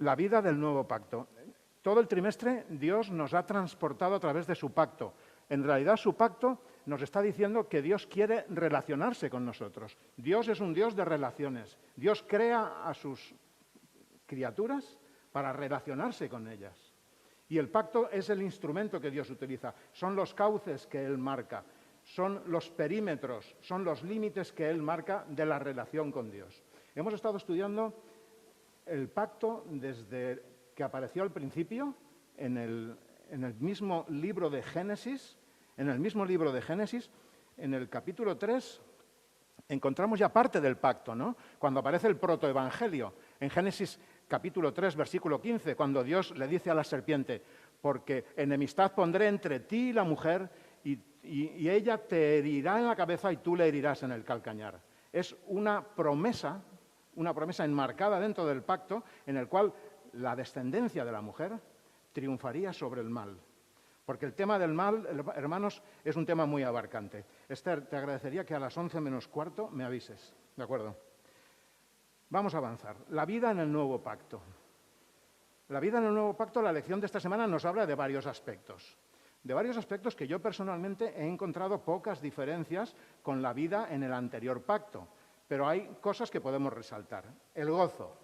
la vida del nuevo pacto. Todo el trimestre Dios nos ha transportado a través de su pacto. En realidad su pacto nos está diciendo que Dios quiere relacionarse con nosotros. Dios es un Dios de relaciones. Dios crea a sus criaturas para relacionarse con ellas. Y el pacto es el instrumento que Dios utiliza. Son los cauces que Él marca, son los perímetros, son los límites que Él marca de la relación con Dios. Hemos estado estudiando el pacto desde que apareció al principio en el mismo libro de Génesis. En el mismo libro de Génesis, en el capítulo 3, encontramos ya parte del pacto, ¿no? Cuando aparece el protoevangelio, en Génesis capítulo 3, versículo 15, cuando Dios le dice a la serpiente, porque enemistad pondré entre ti y la mujer, y ella te herirá en la cabeza y tú le herirás en el calcañar. Es una promesa enmarcada dentro del pacto, en el cual la descendencia de la mujer triunfaría sobre el mal. Porque el tema del mal, hermanos, es un tema muy abarcante. Esther, te agradecería que a las 11 menos cuarto me avises, ¿de acuerdo? Vamos a avanzar. La vida en el nuevo pacto. La vida en el nuevo pacto, la lección de esta semana nos habla de varios aspectos. De varios aspectos que yo personalmente he encontrado pocas diferencias con la vida en el anterior pacto. Pero hay cosas que podemos resaltar. El gozo.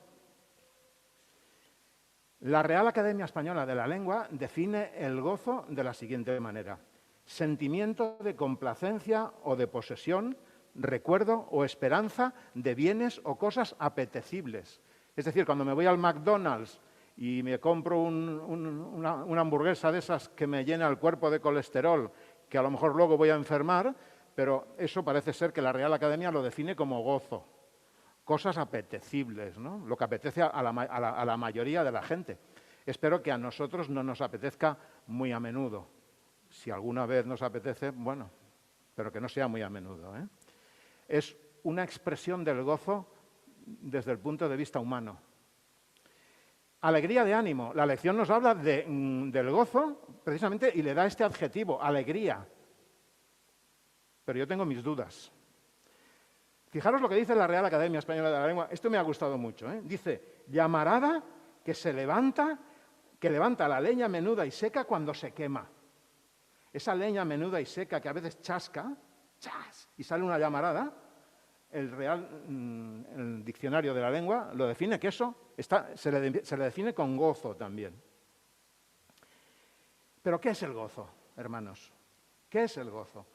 La Real Academia Española de la Lengua define el gozo de la siguiente manera: sentimiento de complacencia o de posesión, recuerdo o esperanza de bienes o cosas apetecibles. Es decir, cuando me voy al McDonald's y me compro una hamburguesa de esas que me llena el cuerpo de colesterol, que a lo mejor luego voy a enfermar, pero eso parece ser que la Real Academia lo define como gozo. Cosas apetecibles, ¿no? Lo que apetece a la mayoría de la gente. Espero que a nosotros no nos apetezca muy a menudo. Si alguna vez nos apetece, bueno, pero que no sea muy a menudo, ¿eh? Es una expresión del gozo desde el punto de vista humano. Alegría de ánimo. La lección nos habla del gozo, precisamente, y le da este adjetivo, alegría. Pero yo tengo mis dudas. Fijaros lo que dice la Real Academia Española de la Lengua. Esto me ha gustado mucho, ¿eh? Dice, llamarada que levanta la leña menuda y seca cuando se quema. Esa leña menuda y seca que a veces chasca, ¡chas!, y sale una llamarada, el diccionario de la lengua lo define que eso se le define con gozo también. ¿Pero qué es el gozo, hermanos? ¿Qué es el gozo?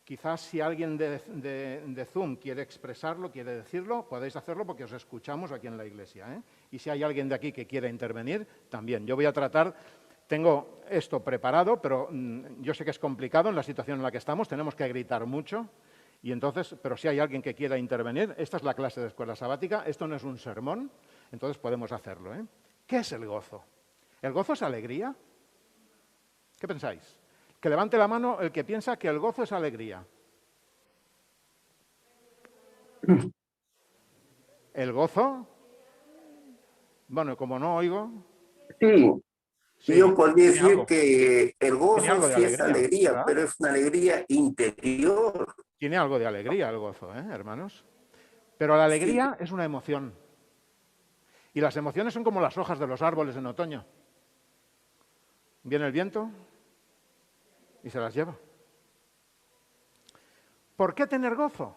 Quizás si alguien de Zoom quiere expresarlo, quiere decirlo, podéis hacerlo porque os escuchamos aquí en la iglesia, ¿eh? Y si hay alguien de aquí que quiera intervenir, también. Yo voy a tratar, tengo esto preparado, pero yo sé que es complicado en la situación en la que estamos, tenemos que gritar mucho, y entonces, pero si hay alguien que quiera intervenir, esta es la clase de escuela sabática, esto no es un sermón, entonces podemos hacerlo, ¿eh? ¿Qué es el gozo? ¿El gozo es alegría? ¿Qué pensáis? Que levante la mano el que piensa que el gozo es alegría. ¿El gozo? Bueno, como no oigo... Sí, Sí, yo podría tiene decir algo. que el Tiene gozo algo de sí es alegría, alegría, ¿verdad? pero es una alegría interior. Tiene algo de alegría el gozo, hermanos? Pero la Sí, alegría es una emoción. Y las emociones son como las hojas de los árboles en otoño. Viene el viento y se las lleva. ¿Por qué tener gozo?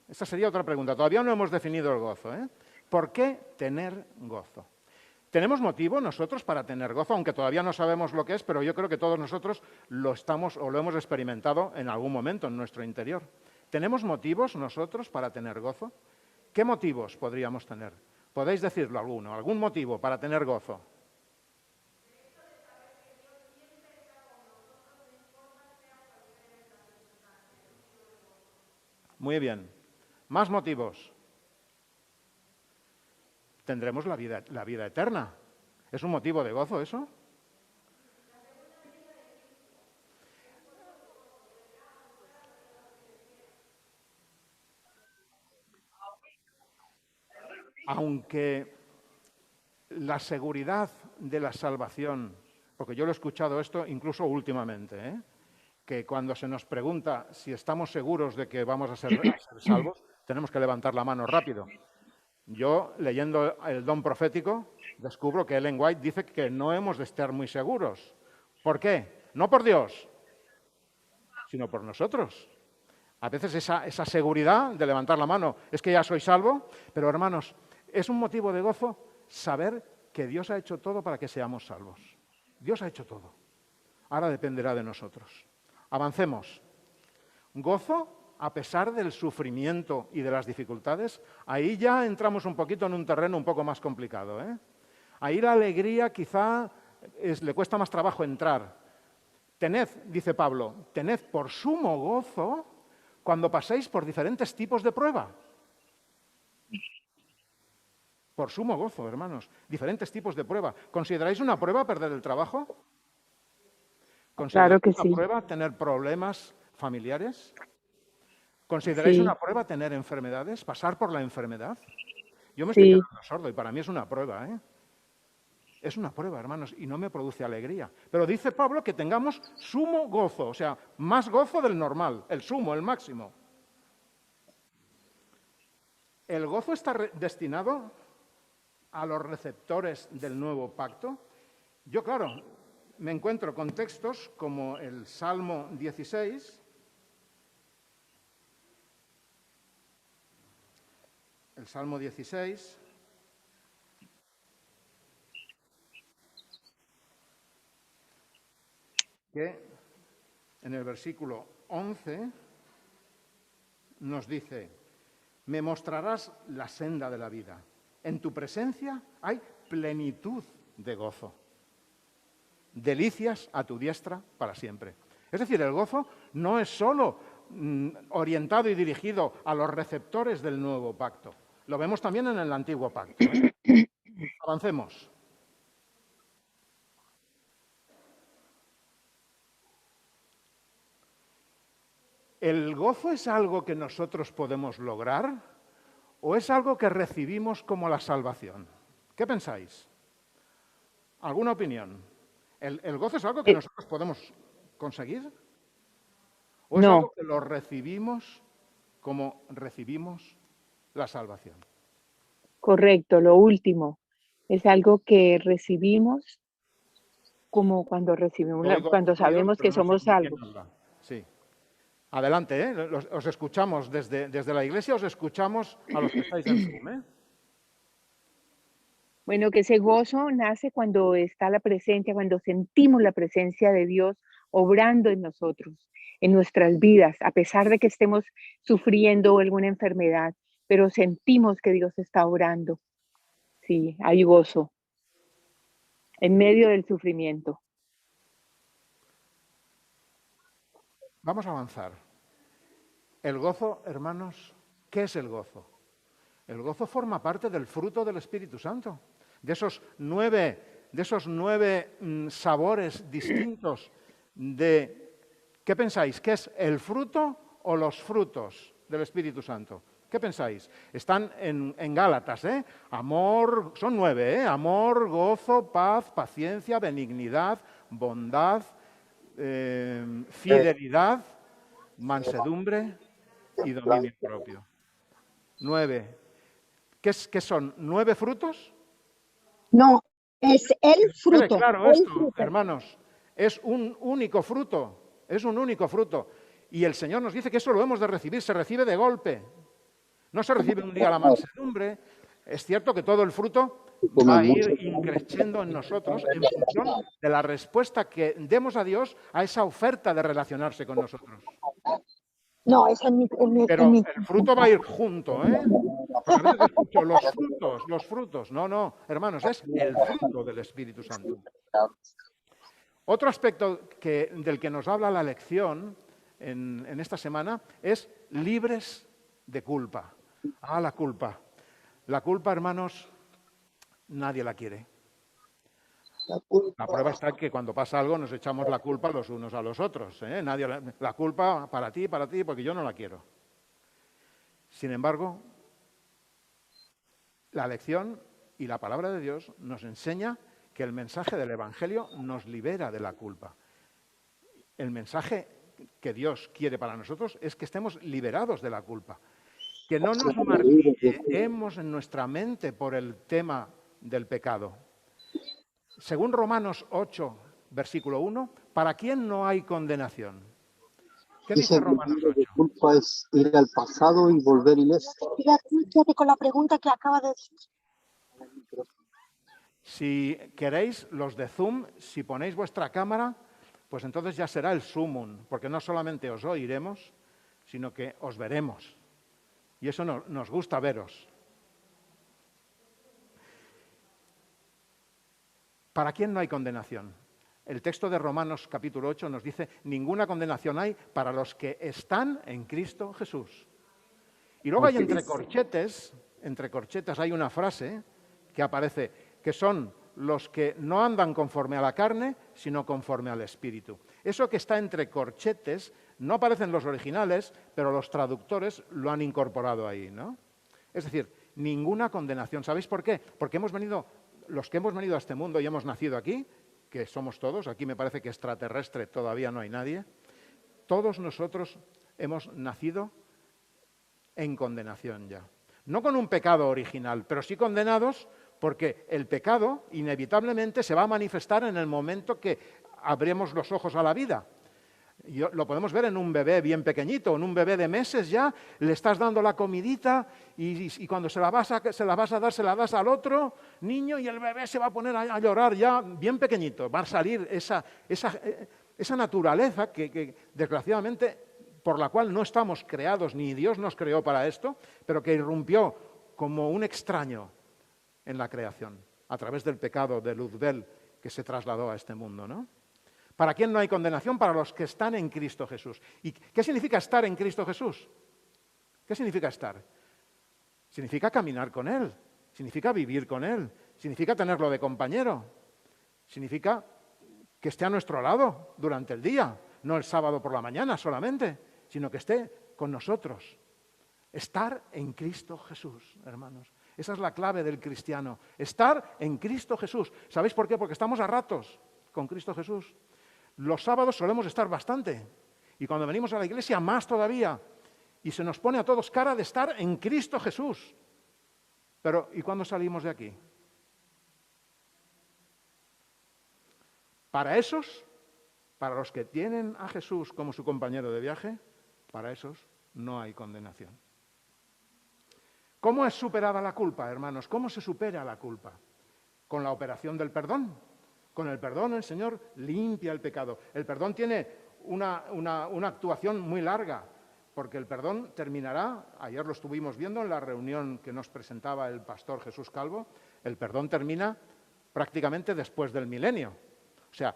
Esa sería otra pregunta. Todavía no hemos definido el gozo, ¿eh? ¿Por qué tener gozo? ¿Tenemos motivo nosotros para tener gozo? Aunque todavía no sabemos lo que es, pero yo creo que todos nosotros lo estamos o lo hemos experimentado en algún momento en nuestro interior. ¿Tenemos motivos nosotros para tener gozo? ¿Qué motivos podríamos tener? ¿Podéis decirlo alguno? ¿Algún motivo para tener gozo? Muy bien. ¿Más motivos? Tendremos la vida eterna. ¿Es un motivo de gozo eso? Aunque la seguridad de la salvación, porque yo lo he escuchado esto incluso últimamente, que cuando se nos pregunta si estamos seguros de que vamos a ser salvos, tenemos que levantar la mano rápido. Yo, leyendo el don profético, descubro que Ellen White dice que no hemos de estar muy seguros. ¿Por qué? No por Dios, sino por nosotros. A veces esa seguridad de levantar la mano es que ya soy salvo, pero hermanos, es un motivo de gozo saber que Dios ha hecho todo para que seamos salvos. Dios ha hecho todo. Ahora dependerá de nosotros. Avancemos. Gozo a pesar del sufrimiento y de las dificultades. Ahí ya entramos un poquito en un terreno un poco más complicado, ¿eh? Ahí la alegría quizá le cuesta más trabajo entrar. Tened, dice Pablo, tened por sumo gozo cuando paséis por diferentes tipos de prueba. Por sumo gozo, hermanos, diferentes tipos de prueba. ¿Consideráis una prueba perder el trabajo? Claro ¿Consideráis que una sí, prueba tener problemas familiares? ¿Consideráis una sí, prueba tener enfermedades, pasar por la enfermedad? Yo me estoy sí, quedando sordo y para mí es una prueba, ¿eh? Es una prueba, hermanos, y no me produce alegría. Pero dice Pablo que tengamos sumo gozo, o sea, más gozo del normal, el sumo, el máximo. El gozo está destinado a los receptores del nuevo pacto. Yo, claro, me encuentro con textos como el Salmo 16, el Salmo 16, que en el versículo 11 nos dice: me mostrarás la senda de la vida. En tu presencia hay plenitud de gozo. Delicias a tu diestra para siempre. Es decir, el gozo no es solo orientado y dirigido a los receptores del nuevo pacto. Lo vemos también en el antiguo pacto, ¿eh? Avancemos. ¿El gozo es algo que nosotros podemos lograr o es algo que recibimos como la salvación? ¿Qué pensáis? ¿Alguna opinión? ¿El gozo es algo que eh, nosotros podemos conseguir? ¿O es algo no, que lo recibimos como recibimos la salvación? correcto, lo último es algo que recibimos como cuando recibimos, Oigo cuando ruidos, sabemos pero que no sé somos quién salvos. habla. Sí. Adelante, ¿eh? Os escuchamos desde la iglesia, os escuchamos a los que estáis en Zoom, ¿eh? Bueno, que ese gozo nace cuando está la presencia, cuando sentimos la presencia de Dios obrando en nosotros, en nuestras vidas, a pesar de que estemos sufriendo alguna enfermedad, pero sentimos que Dios está obrando. Sí, hay gozo en medio del sufrimiento. Vamos a avanzar. El gozo, hermanos, ¿qué es el gozo? El gozo forma parte del fruto del Espíritu Santo, de esos nueve sabores distintos de... ¿Qué pensáis? ¿Qué es el fruto o los frutos del Espíritu Santo? ¿Qué pensáis? Están en Gálatas, ¿eh? Amor, son 9, ¿eh? Amor, gozo, paz, paciencia, benignidad, bondad, fidelidad, mansedumbre y dominio propio. 9. ¿Qué son? ¿9 frutos? No, es el Quede fruto, claro el esto, fruto. hermanos. Es un único fruto. Es un único fruto. Y el Señor nos dice que eso lo hemos de recibir. Se recibe de golpe. No se recibe un día la mansedumbre. Es cierto que todo el fruto va a ir increciendo en nosotros en función de la respuesta que demos a Dios a esa oferta de relacionarse con nosotros. No, es en Pero mi. el fruto va a ir junto, ¿eh? Porque a veces escucho los frutos, los frutos. No, no, hermanos, es el fruto del Espíritu Santo. Otro aspecto del que nos habla la lección en esta semana es libres de culpa. Ah, la culpa. La culpa, hermanos, nadie la quiere. La prueba está en que cuando pasa algo nos echamos la culpa los unos a los otros, ¿eh? Nadie la culpa para ti, porque yo no la quiero. Sin embargo, la lección y la palabra de Dios nos enseña que el mensaje del Evangelio nos libera de la culpa. El mensaje que Dios quiere para nosotros es que estemos liberados de la culpa. que no nos martillemos en nuestra mente por el tema del pecado. Según Romanos 8, versículo 1, ¿para quién no hay condenación? ¿Qué dice Romanos 8? La culpa es ir al pasado y volver ileso. Fíjate con la pregunta que acaba de decir. Si queréis, los de Zoom, si ponéis vuestra cámara, pues entonces ya será el sumum, porque no solamente os oiremos, sino que os veremos. Y eso nos gusta veros. ¿Para quién no hay condenación? El texto de Romanos capítulo 8 nos dice, ninguna condenación hay para los que están en Cristo Jesús. Y luego hay entre corchetes hay una frase que aparece, que son los que no andan conforme a la carne, sino conforme al Espíritu. Eso que está entre corchetes no aparece en los originales, pero los traductores lo han incorporado ahí, ¿no? Es decir, ninguna condenación. ¿Sabéis por qué? Porque los que hemos venido a este mundo y hemos nacido aquí, que somos todos, aquí me parece que extraterrestre todavía no hay nadie, todos nosotros hemos nacido en condenación ya. No con un pecado original, pero sí condenados porque el pecado inevitablemente se va a manifestar en el momento que abremos los ojos a la vida. Lo podemos ver en un bebé bien pequeñito, en un bebé de meses ya, le estás dando la comidita y cuando se la vas a dar, se la das al otro niño y el bebé se va a poner a llorar ya bien pequeñito. Va a salir esa naturaleza que desgraciadamente, por la cual no estamos creados, ni Dios nos creó para esto, pero que irrumpió como un extraño en la creación, a través del pecado de Luzbel que se trasladó a este mundo, ¿no? ¿Para quién no hay condenación? Para los que están en Cristo Jesús. ¿Y qué significa estar en Cristo Jesús? ¿Qué significa estar? Significa caminar con Él, significa vivir con Él, significa tenerlo de compañero, significa que esté a nuestro lado durante el día, no el sábado por la mañana solamente, sino que esté con nosotros. Estar en Cristo Jesús, hermanos. Esa es la clave del cristiano, estar en Cristo Jesús. ¿Sabéis por qué? Porque estamos a ratos con Cristo Jesús. Los sábados solemos estar bastante y cuando venimos a la iglesia más todavía y se nos pone a todos cara de estar en Cristo Jesús. Pero ¿y cuándo salimos de aquí? Para esos, para los que tienen a Jesús como su compañero de viaje, para esos no hay condenación. ¿Cómo es superada la culpa, hermanos? ¿Cómo se supera la culpa? Con la operación del perdón. Con el perdón el Señor limpia el pecado. El perdón tiene una actuación muy larga, porque el perdón terminará, ayer lo estuvimos viendo en la reunión que nos presentaba el pastor Jesús Calvo, el perdón termina prácticamente después del milenio. O sea,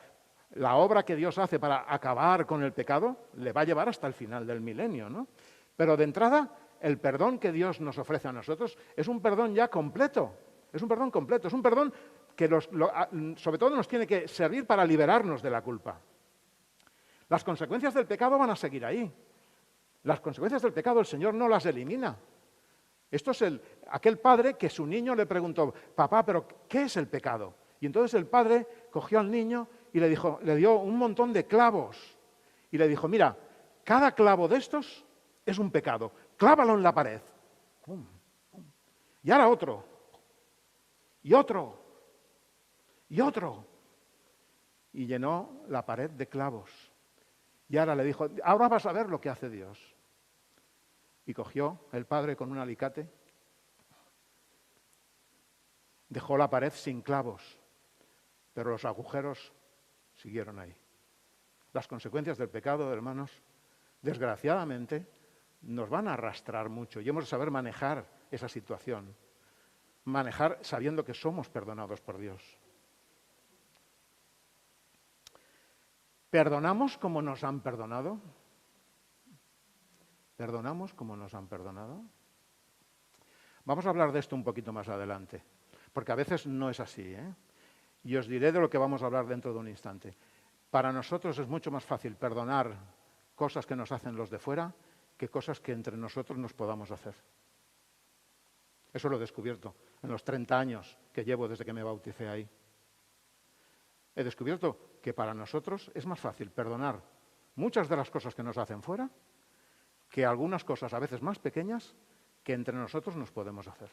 la obra que Dios hace para acabar con el pecado le va a llevar hasta el final del milenio, ¿no? Pero de entrada, el perdón que Dios nos ofrece a nosotros es un perdón ya completo. Es un perdón completo, es un perdón que sobre todo nos tiene que servir para liberarnos de la culpa. Las consecuencias del pecado van a seguir ahí. Las consecuencias del pecado el Señor no las elimina. Esto es aquel padre que su niño le preguntó, papá, ¿pero qué es el pecado? Y entonces el padre cogió al niño y le dio un montón de clavos. Y le dijo, mira, cada clavo de estos es un pecado. Clávalo en la pared. ¡Pum! ¡Pum! Y ahora otro. Y otro. Y otro. Y llenó la pared de clavos. Y ahora le dijo, ahora vas a ver lo que hace Dios. Y cogió el padre con un alicate, dejó la pared sin clavos, pero los agujeros siguieron ahí. Las consecuencias del pecado, hermanos, desgraciadamente, nos van a arrastrar mucho y hemos de saber manejar esa situación. Manejar sabiendo que somos perdonados por Dios. ¿Perdonamos como nos han perdonado? ¿Perdonamos como nos han perdonado? Vamos a hablar de esto un poquito más adelante, porque a veces no es así, ¿eh? Y os diré de lo que vamos a hablar dentro de un instante. Para nosotros es mucho más fácil perdonar cosas que nos hacen los de fuera que cosas que entre nosotros nos podamos hacer. Eso lo he descubierto en los 30 años que llevo desde que me bauticé ahí. He descubierto que para nosotros es más fácil perdonar muchas de las cosas que nos hacen fuera que algunas cosas a veces más pequeñas que entre nosotros nos podemos hacer.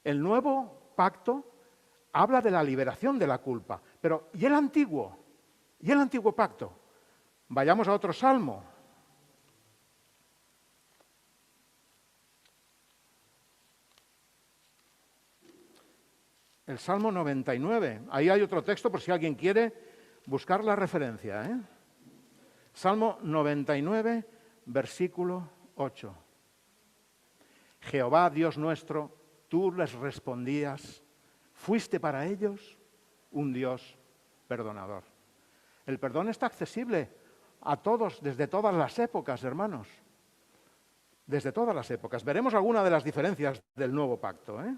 El nuevo pacto habla de la liberación de la culpa, pero ¿y el antiguo? ¿Y el antiguo pacto? Vayamos a otro salmo. El Salmo 99. Ahí hay otro texto por si alguien quiere buscar la referencia, ¿eh? Salmo 99, versículo 8. Jehová, Dios nuestro, tú les respondías, fuiste para ellos un Dios perdonador. El perdón está accesible a todos desde todas las épocas, hermanos. Desde todas las épocas. Veremos alguna de las diferencias del nuevo pacto, ¿eh?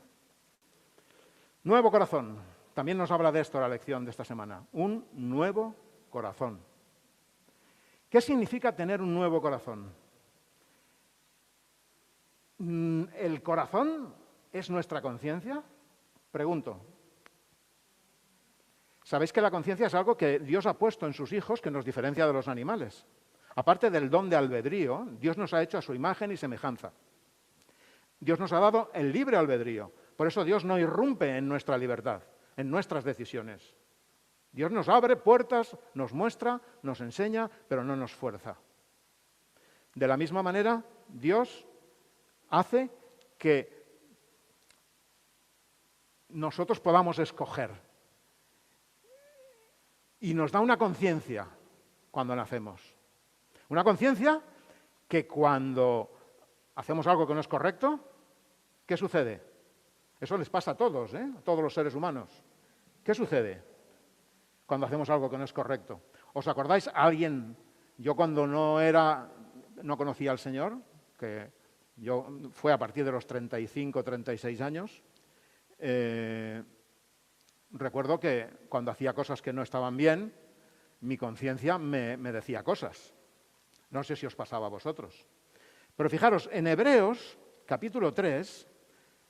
Nuevo corazón. También nos habla de esto la lección de esta semana. Un nuevo corazón. ¿Qué significa tener un nuevo corazón? ¿El corazón es nuestra conciencia? Pregunto. Sabéis que la conciencia es algo que Dios ha puesto en sus hijos que nos diferencia de los animales. Aparte del don de albedrío, Dios nos ha hecho a su imagen y semejanza. Dios nos ha dado el libre albedrío. Por eso Dios no irrumpe en nuestra libertad, en nuestras decisiones. Dios nos abre puertas, nos muestra, nos enseña, pero no nos fuerza. De la misma manera, Dios hace que nosotros podamos escoger. Y nos da una conciencia cuando nacemos. Una conciencia que cuando hacemos algo que no es correcto, ¿qué sucede? Eso les pasa a todos, ¿eh? A todos los seres humanos. ¿Qué sucede cuando hacemos algo que no es correcto? ¿Os acordáis a alguien? Yo cuando no conocía al Señor, que fue a partir de los 35, 36 años, recuerdo que cuando hacía cosas que no estaban bien, mi conciencia me decía cosas. No sé si os pasaba a vosotros. Pero fijaros, en Hebreos, capítulo 3,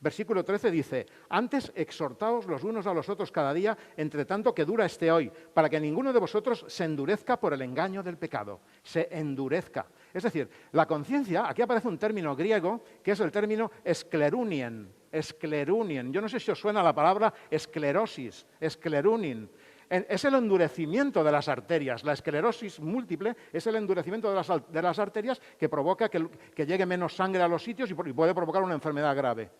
versículo 13 dice, antes exhortaos los unos a los otros cada día, entre tanto que dura este hoy, para que ninguno de vosotros se endurezca por el engaño del pecado. Se endurezca. Es decir, la conciencia, aquí aparece un término griego, que es el término esclerunien. Esclerunien. Yo no sé si os suena la palabra esclerosis, esclerunin. Es el endurecimiento de las arterias. La esclerosis múltiple es el endurecimiento de las arterias que provoca que llegue menos sangre a los sitios y puede provocar una enfermedad grave.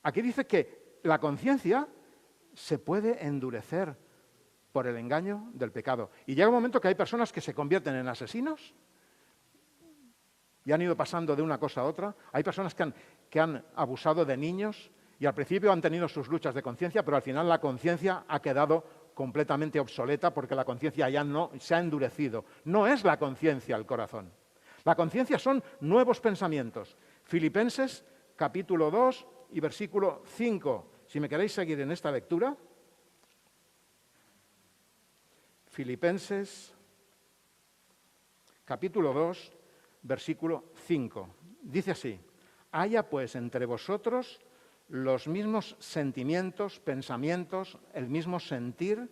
Aquí dice que la conciencia se puede endurecer por el engaño del pecado. Y llega un momento que hay personas que se convierten en asesinos y han ido pasando de una cosa a otra. Hay personas que han abusado de niños y al principio han tenido sus luchas de conciencia, pero al final la conciencia ha quedado completamente obsoleta porque la conciencia ya no se ha endurecido. No es la conciencia el corazón. La conciencia son nuevos pensamientos. Filipenses, capítulo 2 y versículo 5. Si me queréis seguir en esta lectura. Filipenses, capítulo 2, versículo 5. Dice así, haya pues entre vosotros los mismos sentimientos, pensamientos, el mismo sentir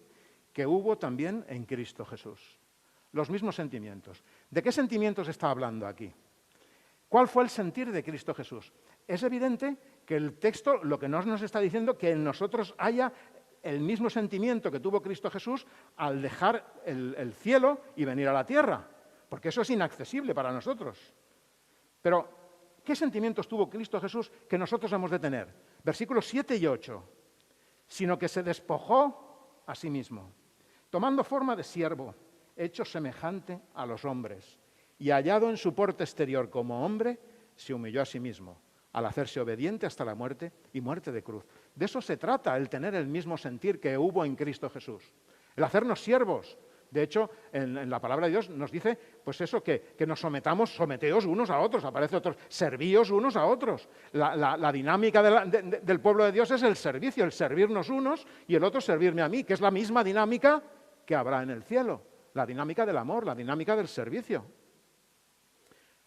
que hubo también en Cristo Jesús. Los mismos sentimientos. ¿De qué sentimientos está hablando aquí? ¿Cuál fue el sentir de Cristo Jesús? Es evidente que el texto lo que nos está diciendo que en nosotros haya el mismo sentimiento que tuvo Cristo Jesús al dejar el cielo y venir a la tierra, porque eso es inaccesible para nosotros. Pero, ¿qué sentimientos tuvo Cristo Jesús que nosotros hemos de tener? Versículos 7 y 8. Sino que se despojó a sí mismo, tomando forma de siervo, hecho semejante a los hombres, y hallado en su porte exterior como hombre, se humilló a sí mismo, al hacerse obediente hasta la muerte y muerte de cruz. De eso se trata, el tener el mismo sentir que hubo en Cristo Jesús. El hacernos siervos. De hecho, en la palabra de Dios nos dice, pues eso, que nos someteos unos a otros, aparece otros, servíos unos a otros. La dinámica del pueblo de Dios es el servicio, el servirnos unos y el otro servirme a mí, que es la misma dinámica que habrá en el cielo. La dinámica del amor, la dinámica del servicio.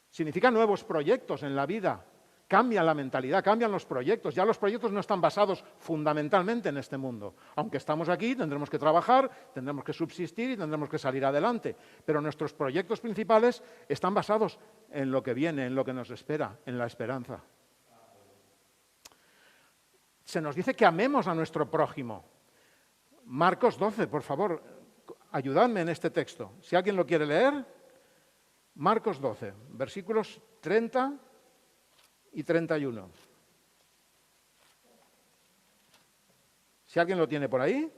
Significa nuevos proyectos en la vida cambia la mentalidad, cambian los proyectos. Ya los proyectos no están basados fundamentalmente en este mundo. Aunque estamos aquí, tendremos que trabajar, tendremos que subsistir y tendremos que salir adelante. Pero nuestros proyectos principales están basados en lo que viene, en lo que nos espera, en la esperanza. Se nos dice que amemos a nuestro prójimo. Marcos 12, por favor, ayudadme en este texto. Si alguien lo quiere leer, Marcos 12, versículos 30 y 31. Si alguien lo tiene por ahí.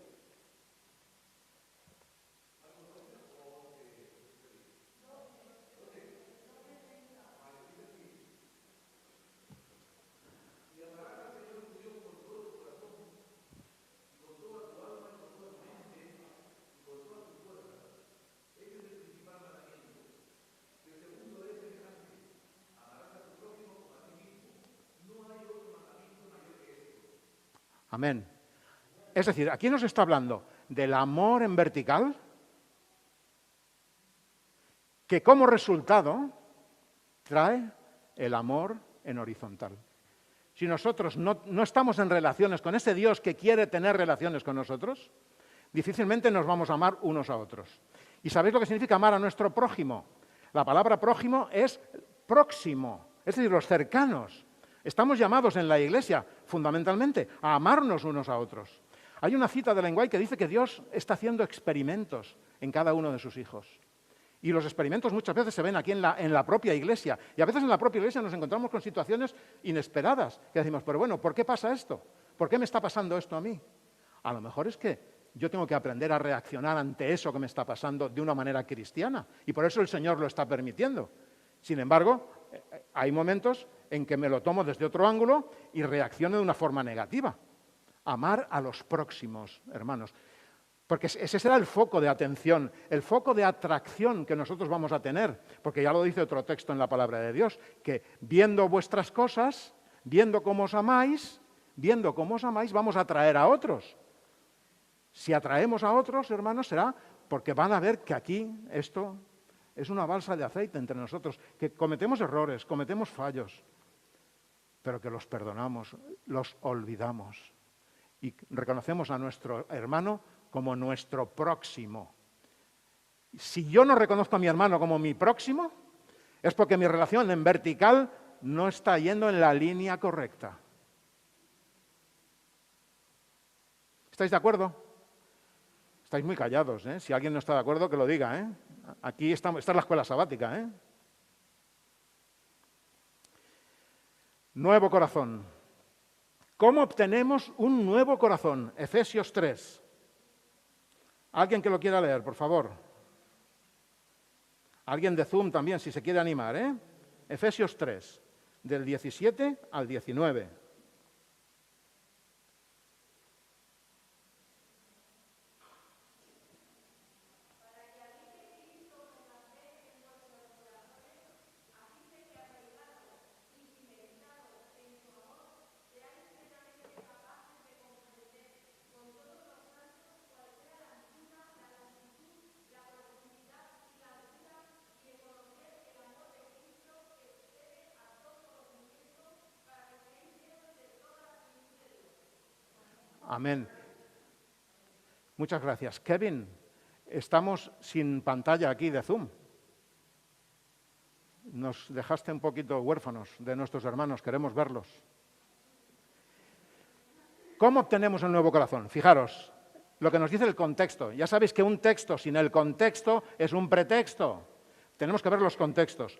Amén. Es decir, aquí nos está hablando del amor en vertical, que como resultado trae el amor en horizontal. Si nosotros no estamos en relaciones con ese Dios que quiere tener relaciones con nosotros, difícilmente nos vamos a amar unos a otros. ¿Y sabéis lo que significa amar a nuestro prójimo? La palabra prójimo es próximo, es decir, los cercanos. Estamos llamados en la Iglesia, fundamentalmente, a amarnos unos a otros. Hay una cita de Ellen White que dice que Dios está haciendo experimentos en cada uno de sus hijos. Y los experimentos muchas veces se ven aquí en la propia Iglesia. Y a veces en la propia Iglesia nos encontramos con situaciones inesperadas. Que decimos, pero bueno, ¿por qué pasa esto? ¿Por qué me está pasando esto a mí? A lo mejor es que yo tengo que aprender a reaccionar ante eso que me está pasando de una manera cristiana. Y por eso el Señor lo está permitiendo. Sin embargo, hay momentos en que me lo tomo desde otro ángulo y reacciono de una forma negativa. Amar a los próximos, hermanos. Porque ese será el foco de atención, el foco de atracción que nosotros vamos a tener. Porque ya lo dice otro texto en la palabra de Dios, que viendo vuestras cosas, viendo cómo os amáis, vamos a atraer a otros. Si atraemos a otros, hermanos, será porque van a ver que aquí esto es una balsa de aceite entre nosotros, que cometemos errores, cometemos fallos, pero que los perdonamos, los olvidamos y reconocemos a nuestro hermano como nuestro próximo. Si yo no reconozco a mi hermano como mi próximo, es porque mi relación en vertical no está yendo en la línea correcta. ¿Estáis de acuerdo? Estáis muy callados, ¿eh? Si alguien no está de acuerdo, que lo diga, ¿eh? Aquí esta es la escuela sabática, ¿eh? Nuevo corazón. ¿Cómo obtenemos un nuevo corazón? Efesios 3. ¿Alguien que lo quiera leer, por favor? Alguien de Zoom también, si se quiere animar, ¿eh? Efesios 3, del 17 al 19. Amén. Muchas gracias. Kevin, estamos sin pantalla aquí de Zoom. Nos dejaste un poquito huérfanos de nuestros hermanos, queremos verlos. ¿Cómo obtenemos el nuevo corazón? Fijaros, lo que nos dice el contexto. Ya sabéis que un texto sin el contexto es un pretexto. Tenemos que ver los contextos.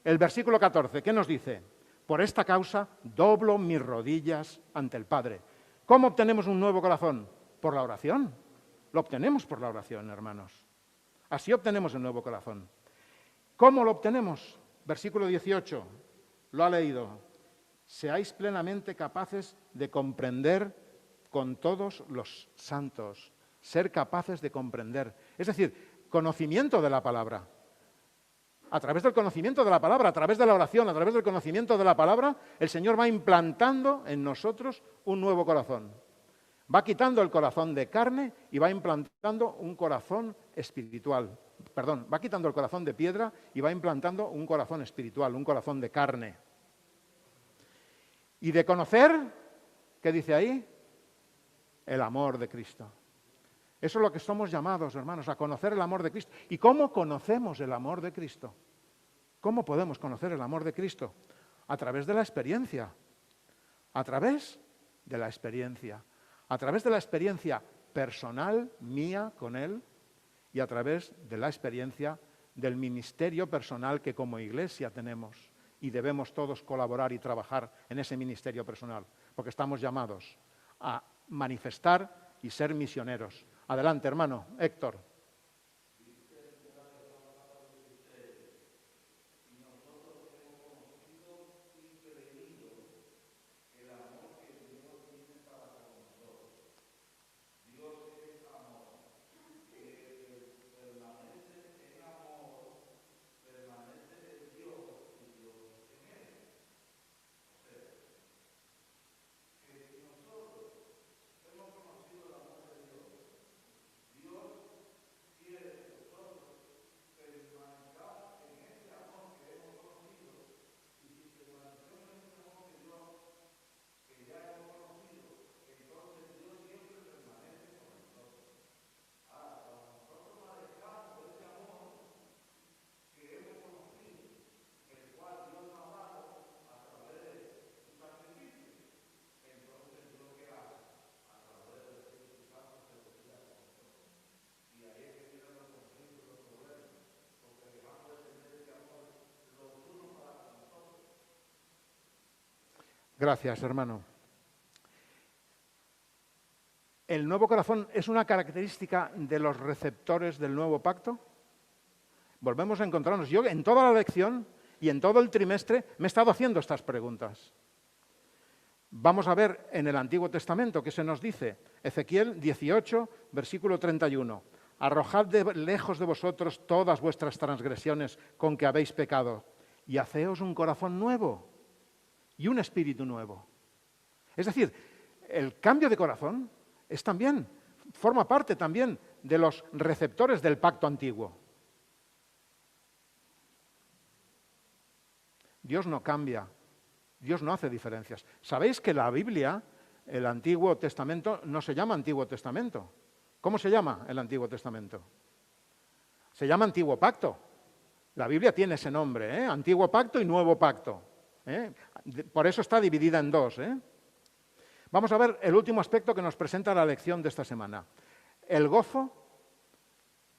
El versículo 14, ¿qué nos dice? Por esta causa doblo mis rodillas ante el Padre. ¿Cómo obtenemos un nuevo corazón? Por la oración. Lo obtenemos por la oración, hermanos. Así obtenemos el nuevo corazón. ¿Cómo lo obtenemos? Versículo 18, lo ha leído. Seáis plenamente capaces de comprender con todos los santos. Ser capaces de comprender. Es decir, conocimiento de la palabra. A través del conocimiento de la palabra, a través de la oración, a través del conocimiento de la palabra, el Señor va implantando en nosotros un nuevo corazón. Va quitando el corazón de carne y va implantando un corazón espiritual. Perdón, va quitando el corazón de piedra y va implantando un corazón espiritual, un corazón de carne. Y de conocer, ¿qué dice ahí? El amor de Cristo. Eso es lo que somos llamados, hermanos, a conocer el amor de Cristo. ¿Y cómo conocemos el amor de Cristo? ¿Cómo podemos conocer el amor de Cristo? A través de la experiencia. A través de la experiencia. A través de la experiencia personal mía con Él y a través de la experiencia del ministerio personal que como iglesia tenemos y debemos todos colaborar y trabajar en ese ministerio personal, porque estamos llamados a manifestar y ser misioneros. Adelante, hermano Héctor. Gracias, hermano. ¿El nuevo corazón es una característica de los receptores del nuevo pacto? Volvemos a encontrarnos. Yo en toda la lección y en todo el trimestre me he estado haciendo estas preguntas. Vamos a ver en el Antiguo Testamento qué se nos dice. Ezequiel 18, versículo 31. Arrojad lejos de vosotros todas vuestras transgresiones con que habéis pecado y haceos un corazón nuevo y un espíritu nuevo. Es decir, el cambio de corazón forma parte también de los receptores del pacto antiguo. Dios no cambia, Dios no hace diferencias. ¿Sabéis que la Biblia, el Antiguo Testamento, no se llama Antiguo Testamento? ¿Cómo se llama el Antiguo Testamento? Se llama Antiguo Pacto. La Biblia tiene ese nombre, Antiguo Pacto y Nuevo Pacto. Por eso está dividida en dos. Vamos a ver el último aspecto que nos presenta la lección de esta semana. El gozo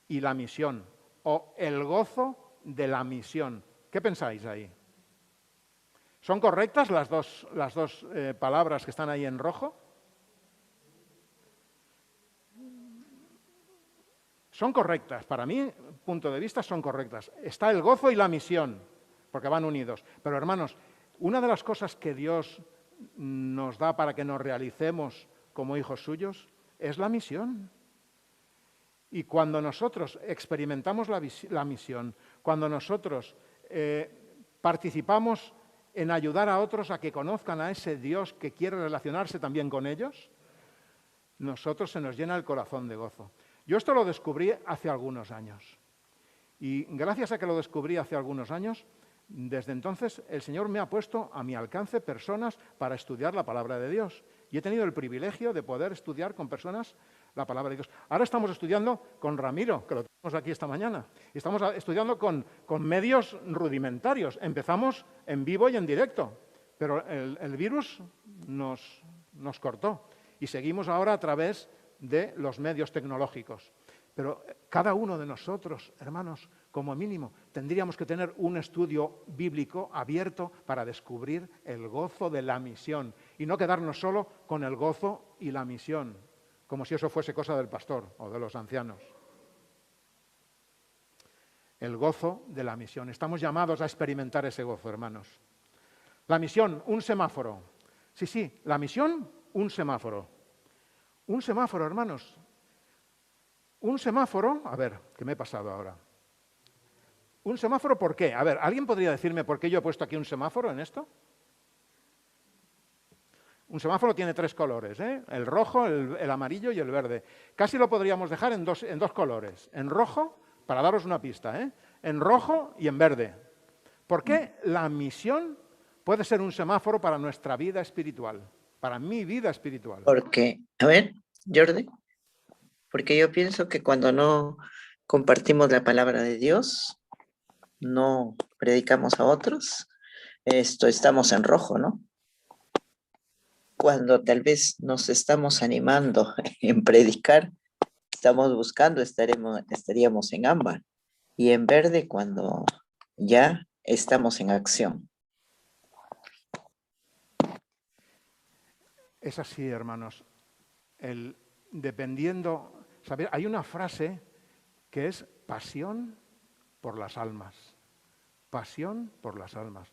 y la misión, o el gozo de la misión. ¿Qué pensáis ahí? ¿Son correctas las dos palabras que están ahí en rojo? Son correctas. Para mi punto de vista son correctas. Está el gozo y la misión, porque van unidos. Pero hermanos, una de las cosas que Dios nos da para que nos realicemos como hijos suyos es la misión. Y cuando nosotros experimentamos la misión, cuando nosotros participamos en ayudar a otros a que conozcan a ese Dios que quiere relacionarse también con ellos, nosotros se nos llena el corazón de gozo. Yo esto lo descubrí hace algunos años. Y gracias a que lo descubrí hace algunos años, desde entonces el Señor me ha puesto a mi alcance personas para estudiar la palabra de Dios. Y he tenido el privilegio de poder estudiar con personas la palabra de Dios. Ahora estamos estudiando con Ramiro, que lo tenemos aquí esta mañana. Y estamos estudiando con medios rudimentarios. Empezamos en vivo y en directo, pero el virus nos cortó. Y seguimos ahora a través de los medios tecnológicos. Pero cada uno de nosotros, hermanos, como mínimo, tendríamos que tener un estudio bíblico abierto para descubrir el gozo de la misión y no quedarnos solo con el gozo y la misión, como si eso fuese cosa del pastor o de los ancianos. El gozo de la misión. Estamos llamados a experimentar ese gozo, hermanos. La misión, un semáforo. Sí, la misión, un semáforo. Un semáforo, hermanos. Un semáforo, a ver, ¿qué me he pasado ahora? ¿Un semáforo por qué? A ver, ¿alguien podría decirme por qué yo he puesto aquí un semáforo en esto? Un semáforo tiene 3 colores, el rojo, el amarillo y el verde. Casi lo podríamos dejar en dos colores. En rojo, para daros una pista, en rojo y en verde. ¿Por qué la misión puede ser un semáforo para nuestra vida espiritual, para mi vida espiritual. Porque, a ver, Jordi, porque yo pienso que cuando no compartimos la palabra de Dios, no predicamos a otros, estamos en rojo, ¿no? Cuando tal vez nos estamos animando en predicar, estamos buscando, estaríamos en ámbar, y en verde cuando ya estamos en acción. Es así, hermanos. Dependiendo, ¿sabéis? Hay una frase que es pasión por las almas. Pasión por las almas.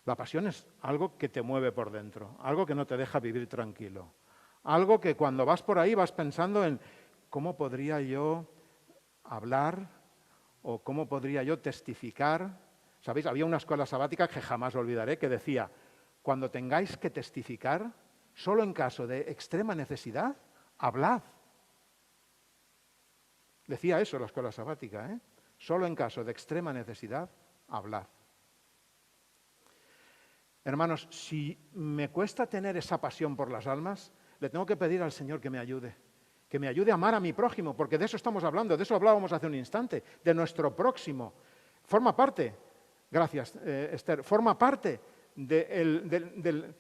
La pasión es algo que te mueve por dentro, algo que no te deja vivir tranquilo. Algo que cuando vas por ahí vas pensando en cómo podría yo hablar o cómo podría yo testificar. ¿Sabéis? Había una escuela sabática que jamás olvidaré que decía, cuando tengáis que testificar, solo en caso de extrema necesidad, hablad. Decía eso la escuela sabática, ¿eh? Solo en caso de extrema necesidad, hablad. Hermanos, si me cuesta tener esa pasión por las almas, le tengo que pedir al Señor que me ayude a amar a mi prójimo, porque de eso estamos hablando, de eso hablábamos hace un instante, de nuestro próximo. Forma parte, gracias Esther, forma parte del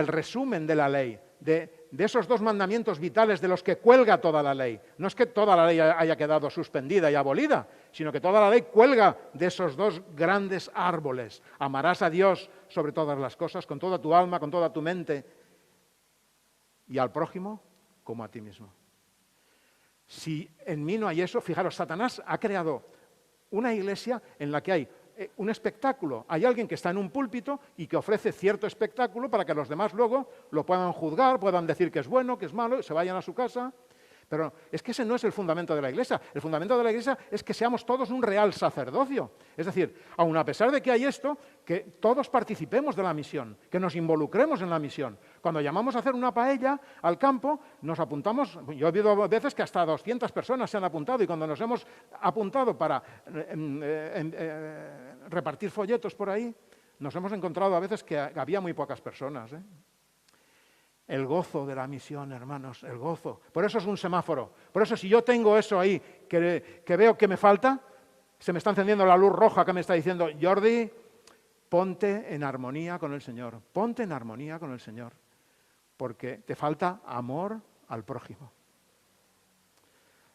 resumen de la ley, de esos dos mandamientos vitales de los que cuelga toda la ley. No es que toda la ley haya quedado suspendida y abolida, sino que toda la ley cuelga de esos dos grandes árboles. Amarás a Dios sobre todas las cosas, con toda tu alma, con toda tu mente, y al prójimo como a ti mismo. Si en mí no hay eso, fijaros, Satanás ha creado una iglesia en la que hay un espectáculo. Hay alguien que está en un púlpito y que ofrece cierto espectáculo para que los demás luego lo puedan juzgar, puedan decir que es bueno, que es malo, se vayan a su casa. Pero es que ese no es el fundamento de la Iglesia. El fundamento de la Iglesia es que seamos todos un real sacerdocio. Es decir, aun a pesar de que hay esto, que todos participemos de la misión, que nos involucremos en la misión. Cuando llamamos a hacer una paella al campo, nos apuntamos, yo he visto veces que hasta 200 personas se han apuntado, y cuando nos hemos apuntado para repartir folletos por ahí, nos hemos encontrado a veces que había muy pocas personas, ¿eh? El gozo de la misión, hermanos, el gozo. Por eso es un semáforo. Por eso si yo tengo eso ahí que veo que me falta, se me está encendiendo la luz roja que me está diciendo, Jordi, ponte en armonía con el Señor. Ponte en armonía con el Señor. Porque te falta amor al prójimo.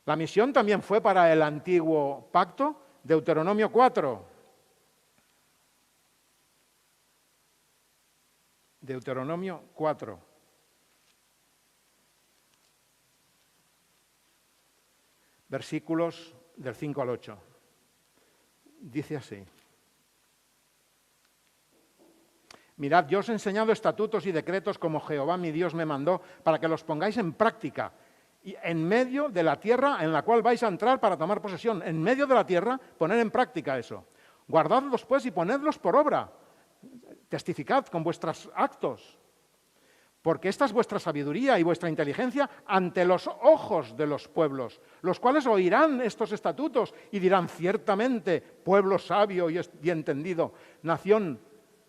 La misión también fue para el antiguo pacto, Deuteronomio 4. Deuteronomio 4. Versículos del 5 al 8. Dice así. Mirad, yo os he enseñado estatutos y decretos como Jehová mi Dios me mandó, para que los pongáis en práctica. Y en medio de la tierra en la cual vais a entrar para tomar posesión, en medio de la tierra, poner en práctica eso. Guardadlos pues y ponedlos por obra. Testificad con vuestros actos. Porque esta es vuestra sabiduría y vuestra inteligencia ante los ojos de los pueblos, los cuales oirán estos estatutos y dirán, ciertamente, pueblo sabio y entendido, nación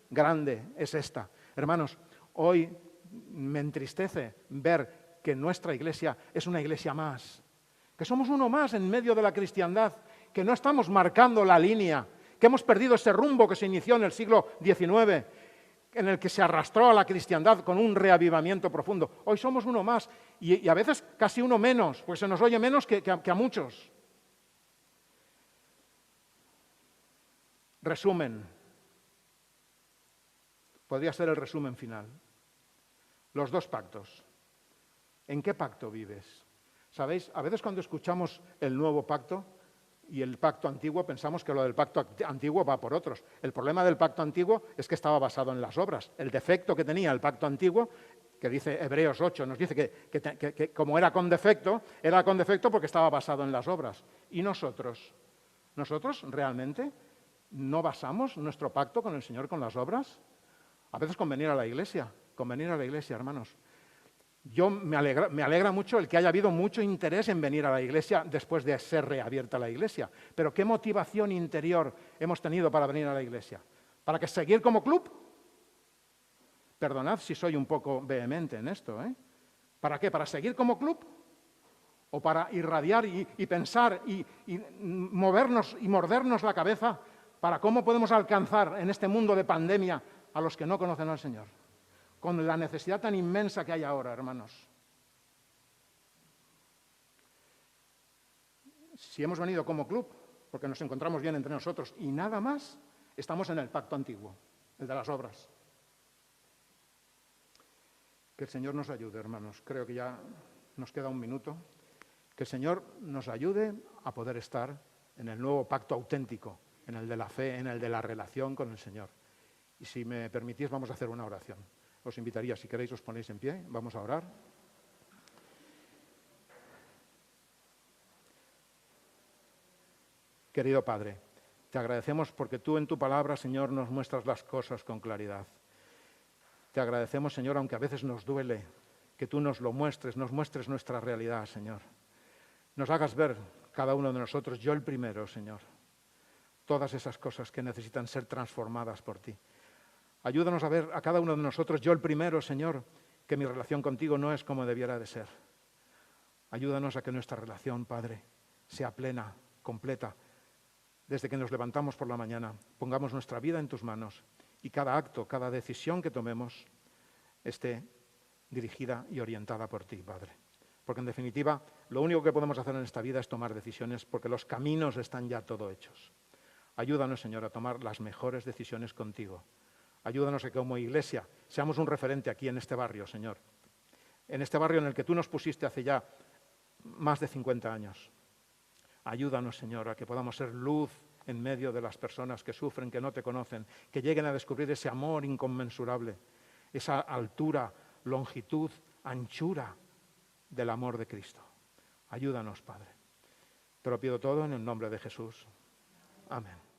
grande es esta. Hermanos, hoy me entristece ver que nuestra iglesia es una iglesia más, que somos uno más en medio de la cristiandad, que no estamos marcando la línea, que hemos perdido ese rumbo que se inició en el siglo XIX, en el que se arrastró a la cristiandad con un reavivamiento profundo. Hoy somos uno más y a veces casi uno menos, pues se nos oye menos que a muchos. Resumen. Podría ser el resumen final. Los dos pactos. ¿En qué pacto vives? ¿Sabéis? A veces cuando escuchamos el nuevo pacto y el pacto antiguo, pensamos que lo del pacto antiguo va por otros. El problema del pacto antiguo es que estaba basado en las obras. El defecto que tenía el pacto antiguo, que dice Hebreos 8, nos dice que como era con defecto porque estaba basado en las obras. ¿Y nosotros? ¿Nosotros realmente no basamos nuestro pacto con el Señor con las obras? A veces con venir a la iglesia, hermanos. Me alegra mucho el que haya habido mucho interés en venir a la iglesia después de ser reabierta la iglesia. Pero ¿qué motivación interior hemos tenido para venir a la iglesia? ¿Para que seguir como club? Perdonad si soy un poco vehemente en esto, ¿eh? ¿Para qué? ¿Para seguir como club? ¿O para irradiar y pensar y movernos y mordernos la cabeza para cómo podemos alcanzar en este mundo de pandemia a los que no conocen al Señor? Con la necesidad tan inmensa que hay ahora, hermanos. Si hemos venido como club, porque nos encontramos bien entre nosotros y nada más, estamos en el pacto antiguo, el de las obras. Que el Señor nos ayude, hermanos. Creo que ya nos queda un minuto. Que el Señor nos ayude a poder estar en el nuevo pacto auténtico, en el de la fe, en el de la relación con el Señor. Y si me permitís, vamos a hacer una oración. Os invitaría, si queréis, os ponéis en pie, vamos a orar. Querido Padre, te agradecemos porque tú en tu palabra, Señor, nos muestras las cosas con claridad. Te agradecemos, Señor, aunque a veces nos duele, que tú nos lo muestres, nos muestres nuestra realidad, Señor. Nos hagas ver, cada uno de nosotros, yo el primero, Señor, todas esas cosas que necesitan ser transformadas por ti. Ayúdanos a ver a cada uno de nosotros, yo el primero, Señor, que mi relación contigo no es como debiera de ser. Ayúdanos a que nuestra relación, Padre, sea plena, completa. Desde que nos levantamos por la mañana, pongamos nuestra vida en tus manos y cada acto, cada decisión que tomemos esté dirigida y orientada por ti, Padre. Porque en definitiva, lo único que podemos hacer en esta vida es tomar decisiones porque los caminos están ya todo hechos. Ayúdanos, Señor, a tomar las mejores decisiones contigo. Ayúdanos a que como iglesia seamos un referente aquí en este barrio, Señor. En este barrio en el que tú nos pusiste hace ya más de 50 años. Ayúdanos, Señor, a que podamos ser luz en medio de las personas que sufren, que no te conocen, que lleguen a descubrir ese amor inconmensurable, esa altura, longitud, anchura del amor de Cristo. Ayúdanos, Padre. Te lo pido todo en el nombre de Jesús. Amén.